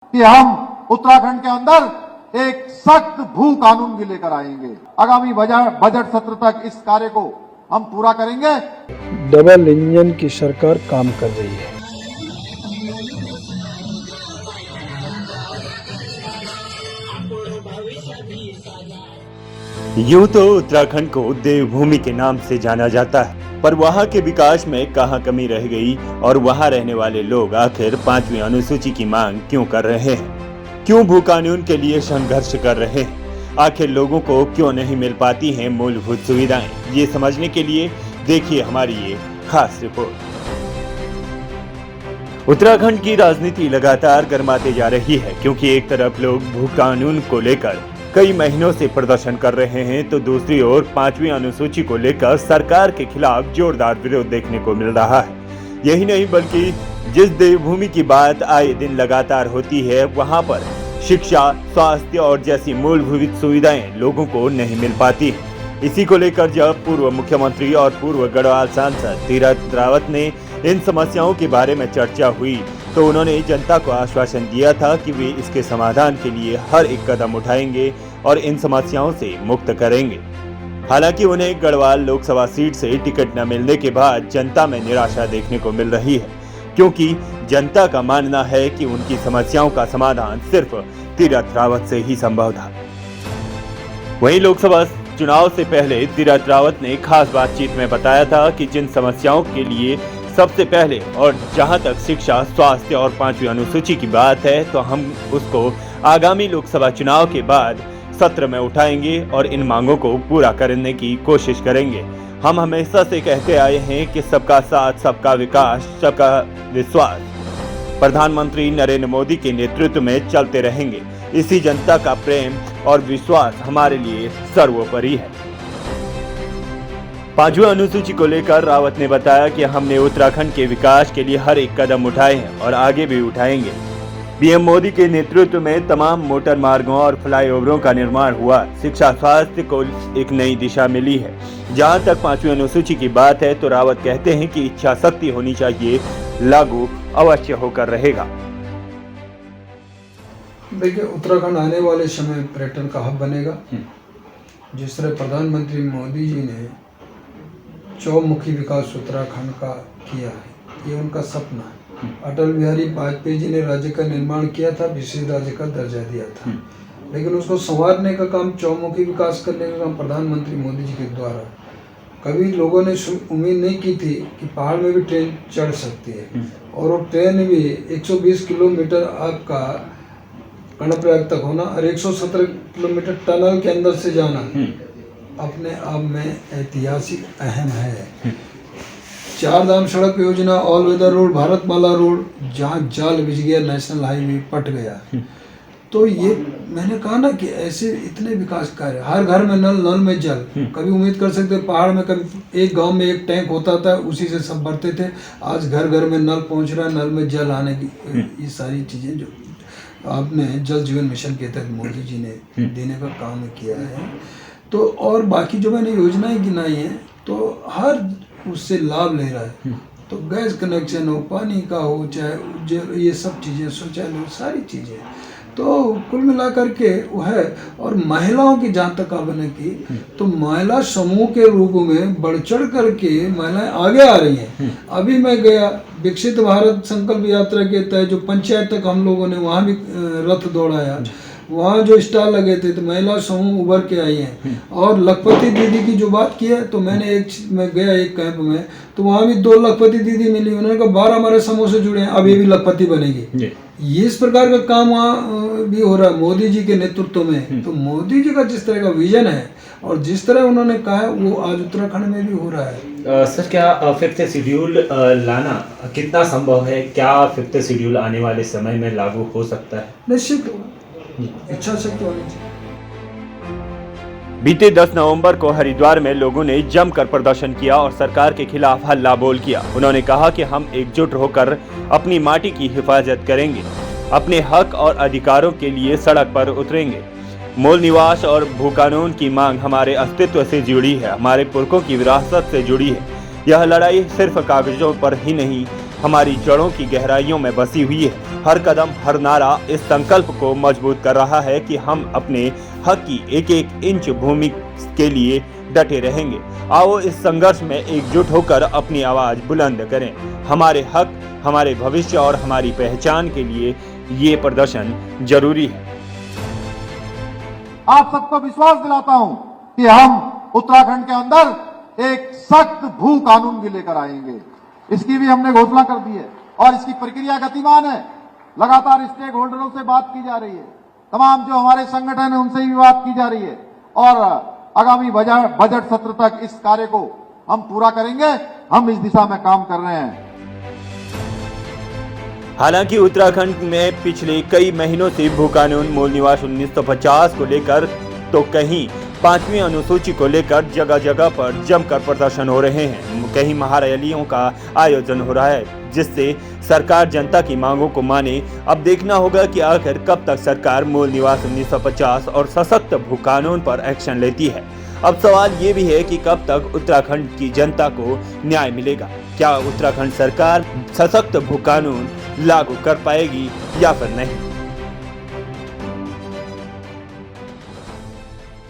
कि हम उत्तराखंड के अंदर एक सख्त भू कानून भी लेकर आएंगे। आगामी बजट सत्र तक इस कार्य को हम पूरा करेंगे। डबल इंजन की सरकार काम कर रही है। यूं तो उत्तराखंड को देवभूमि के नाम से जाना जाता है, पर वहां के विकास में कहां कमी रह गई और वहां रहने वाले लोग आखिर 5वीं अनुसूची की मांग क्यों कर रहे हैं? क्यों भू कानून के लिए संघर्ष कर रहे हैं? आखिर लोगों को क्यों नहीं मिल पाती हैं मूलभूत सुविधाएं? ये समझने के लिए देखिए हमारी ये खास रिपोर्ट। उत्तराखंड की राजनीति लगातार गर्माते जा रही है, क्योंकि एक तरफ लोग भू कानून को लेकर कई महीनों से प्रदर्शन कर रहे हैं, तो दूसरी ओर 5वीं अनुसूची को लेकर सरकार के खिलाफ जोरदार विरोध देखने को मिल रहा है। यही नहीं, बल्कि जिस देवभूमि की बात आए दिन लगातार होती है, वहां पर शिक्षा, स्वास्थ्य और जैसी मूलभूत सुविधाएं लोगों को नहीं मिल पाती। इसी को लेकर जब पूर्व मुख्यमंत्री और पूर्व गढ़वाल सांसद तीरथ रावत ने इन समस्याओं के बारे में चर्चा हुई, तो उन्होंने जनता को आश्वासन दिया था कि वे इसके समाधान के लिए हर एक कदम उठाएंगे और इन समस्याओं से मुक्त करेंगे। हालांकि उन्हें गढ़वाल लोकसभा सीट से टिकट न मिलने के बाद जनता में निराशा देखने को मिल रही है, क्योंकि जनता का मानना है कि उनकी समस्याओं का समाधान सिर्फ तीरथ रावत से ही संभव था। वहीं लोकसभा चुनाव से पहले तीरथ रावत ने खास बातचीत में बताया था कि जिन समस्याओं के लिए सबसे पहले, और जहां तक शिक्षा, स्वास्थ्य और 5वीं अनुसूची की बात है, तो हम उसको आगामी लोकसभा चुनाव के बाद सत्र में उठाएंगे और इन मांगों को पूरा करने की कोशिश करेंगे। हम हमेशा से कहते आए हैं कि सबका साथ, सबका विकास, सबका विश्वास प्रधानमंत्री नरेंद्र मोदी के नेतृत्व में चलते रहेंगे। इसी जनता का प्रेम और विश्वास हमारे लिए सर्वोपरि है। 5वीं अनुसूची को लेकर रावत ने बताया कि हमने उत्तराखंड के विकास के लिए हर एक कदम उठाए हैं और आगे भी उठाएंगे। पीएम मोदी के नेतृत्व में तमाम मोटर मार्गों और फ्लाईओवरों का निर्माण हुआ। शिक्षा, स्वास्थ्य को एक नई दिशा मिली है। जहां तक 5वीं अनुसूची की बात है, तो रावत कहते हैं कि इच्छा शक्ति होनी चाहिए, लागू अवश्य होकर रहेगा। देखिए, उत्तराखंड आने वाले समय पर्यटन का हब बनेगा। जिस तरह प्रधानमंत्री मोदी जी ने चौमुखी विकास उत्तराखंड का किया है, ये उनका सपना है। अटल बिहारी वाजपेयी जी ने राज्य का निर्माण किया था, विशेष राज्य का दर्जा दिया था, लेकिन उसको संवारने का काम, चौमुखी विकास करने का काम प्रधानमंत्री मोदी जी के द्वारा। कभी लोगों ने उम्मीद नहीं की थी कि पहाड़ में भी ट्रेन चढ़ सकती है, और वो ट्रेन भी 120 किलोमीटर आपका कर्णप्रयाग तक होना और 117 किलोमीटर टनल के अंदर से जाना अपने आप में ऐतिहासिक अहम है। 4 धाम सड़क योजना, all weather road, Bharatmala road, जहाँ जाल बिछ गया, नेशनल हाईवे पट गया। तो ये मैंने कहा ना कि ऐसे इतने विकास कार्य, हर घर में नल, नल में जल। कभी उम्मीद कर सकते पहाड़ में कभी एक गांव में एक टैंक होता था, उसी से सब भरते थे। आज घर घर में नल पहुंच रहा है, नल में जल आने की ये सारी चीज़ें जो आपने जल जीवन मिशन के तहत मोदी जी ने देने का काम किया है। तो और बाकी जो मैंने योजनाएं गिनाई हैं, तो हर उससे लाभ ले रहा है। तो गैस कनेक्शन हो, पानी का हो, चाहे ये सब चीज़ें, शौचालय हो, सारी चीज़ें, तो कुल मिलाकर के वो है। और महिलाओं की जहाँ तक आपने की, तो महिला समूह के रूप में बढ़ चढ़ करके महिलाएं आगे आ रही हैं। अभी मैं गया विकसित भारत संकल्प यात्रा के तहत जो पंचायत तक हम लोगों ने वहाँ भी रथ दौड़ाया, वहाँ जो स्टॉल लगे थे, तो महिला समूह उभर के आई हैं। और लखपति दीदी की जो बात की है, तो मैं गया एक कैंप में, तो वहाँ भी 2 लखपति दीदी मिली। उन्होंने कहा 12 हमारे समूह से जुड़े हैं, अब ये भी लखपति बनेगी। ये इस प्रकार का काम वहाँ भी हो रहा है मोदी जी के नेतृत्व में। तो मोदी जी का जिस तरह का विजन है और जिस तरह उन्होंने कहा है, वो आज उत्तराखंड में भी हो रहा है। सर, क्या 5th शेड्यूल लाना कितना संभव है? क्या 5th शेड्यूल आने वाले समय में लागू हो सकता है? निश्चित इच्छा शक्ति होनी चाहिए। बीते 10 नवंबर को हरिद्वार में लोगों ने जमकर प्रदर्शन किया और सरकार के खिलाफ हल्ला बोल किया। उन्होंने कहा कि हम एकजुट होकर अपनी माटी की हिफाजत करेंगे, अपने हक और अधिकारों के लिए सड़क पर उतरेंगे। मूल निवास और भू कानून की मांग हमारे अस्तित्व से जुड़ी है, हमारे पुरखों की विरासत से जुड़ी है। यह लड़ाई सिर्फ कागजों पर ही नहीं, हमारी जड़ों की गहराइयों में बसी हुई है। हर कदम, हर नारा इस संकल्प को मजबूत कर रहा है कि हम अपने हक की एक एक इंच भूमि के लिए डटे रहेंगे। आओ इस संघर्ष में एकजुट होकर अपनी आवाज बुलंद करें। हमारे हक, हमारे भविष्य और हमारी पहचान के लिए ये प्रदर्शन जरूरी है। आप सबको विश्वास दिलाता हूं कि हम उत्तराखंड के अंदर एक सख्त भू कानून भी लेकर आएंगे। इसकी भी हमने घोषणा कर दी है और इसकी प्रक्रिया गतिमान है। लगातार स्टेक होल्डरों से बात की जा रही है, तमाम जो हमारे संगठन है उनसे भी बात की जा रही है और आगामी बजट सत्र तक इस कार्य को हम पूरा करेंगे। हम इस दिशा में काम कर रहे हैं। हालांकि उत्तराखंड में पिछले कई महीनों से भू कानून मूल निवास 1950 को लेकर तो कहीं 5वीं अनुसूची को लेकर जगह जगह पर जमकर प्रदर्शन हो रहे हैं। कहीं महारैलियों का आयोजन हो रहा है जिससे सरकार जनता की मांगों को माने। अब देखना होगा कि आखिर कब तक सरकार मूल निवास 1950 और सशक्त भू कानून पर एक्शन लेती है। अब सवाल ये भी है कि कब तक उत्तराखंड की जनता को न्याय मिलेगा। क्या उत्तराखंड सरकार सशक्त भू कानून लागू कर पाएगी या फिर नहीं।